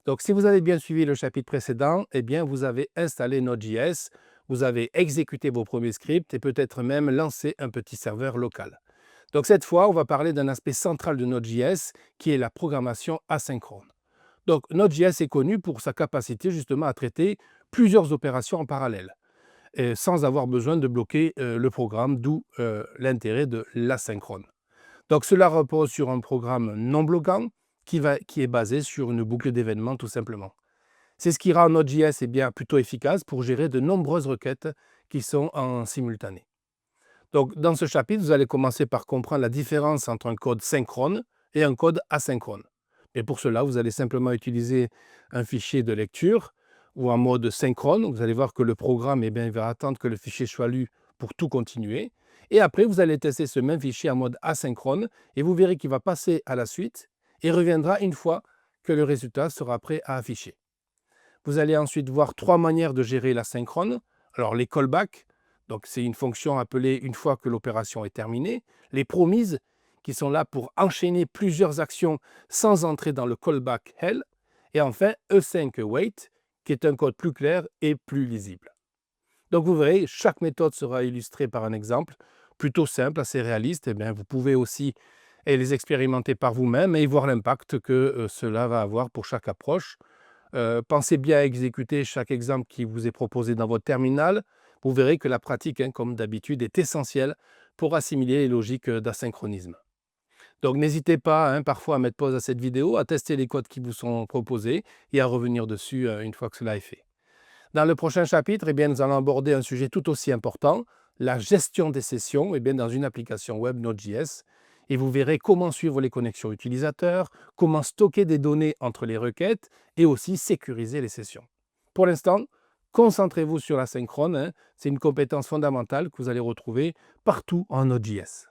Donc, si vous avez bien suivi le chapitre précédent, eh bien, vous avez installé Node.js, vous avez exécuté vos premiers scripts et peut-être même lancé un petit serveur local. Donc, cette fois, on va parler d'un aspect central de Node.js qui est la programmation asynchrone. Donc, Node.js est connu pour sa capacité justement à traiter plusieurs opérations en parallèle, et sans avoir besoin de bloquer le programme, d'où l'intérêt de l'asynchrone. Donc, cela repose sur un programme non bloquant qui est basé sur une boucle d'événements tout simplement. C'est ce qui rend Node.js plutôt efficace pour gérer de nombreuses requêtes qui sont en simultané. Donc, dans ce chapitre, vous allez commencer par comprendre la différence entre un code synchrone et un code asynchrone. Et pour cela, vous allez simplement utiliser un fichier de lecture ou en mode synchrone. Vous allez voir que le programme il va attendre que le fichier soit lu pour tout continuer. Et après, vous allez tester ce même fichier en mode asynchrone et vous verrez qu'il va passer à la suite et reviendra une fois que le résultat sera prêt à afficher. Vous allez ensuite voir trois manières de gérer l'asynchrone. Alors, les callbacks, donc c'est une fonction appelée une fois que l'opération est terminée. Les promises, qui sont là pour enchaîner plusieurs actions sans entrer dans le callback hell. Et enfin, async await, qui est un code plus clair et plus lisible. Donc vous verrez, chaque méthode sera illustrée par un exemple plutôt simple, assez réaliste. Vous pouvez aussi les expérimenter par vous-même et voir l'impact que cela va avoir pour chaque approche. Pensez bien à exécuter chaque exemple qui vous est proposé dans votre terminal. Vous verrez que la pratique, comme d'habitude, est essentielle pour assimiler les logiques d'asynchronisme. Donc n'hésitez pas parfois à mettre pause à cette vidéo, à tester les codes qui vous sont proposés et à revenir dessus une fois que cela est fait. Dans le prochain chapitre, nous allons aborder un sujet tout aussi important, la gestion des sessions dans une application web Node.js. Et vous verrez comment suivre les connexions utilisateurs, comment stocker des données entre les requêtes et aussi sécuriser les sessions. Pour l'instant, concentrez-vous sur l'asynchrone. C'est une compétence fondamentale que vous allez retrouver partout en Node.js.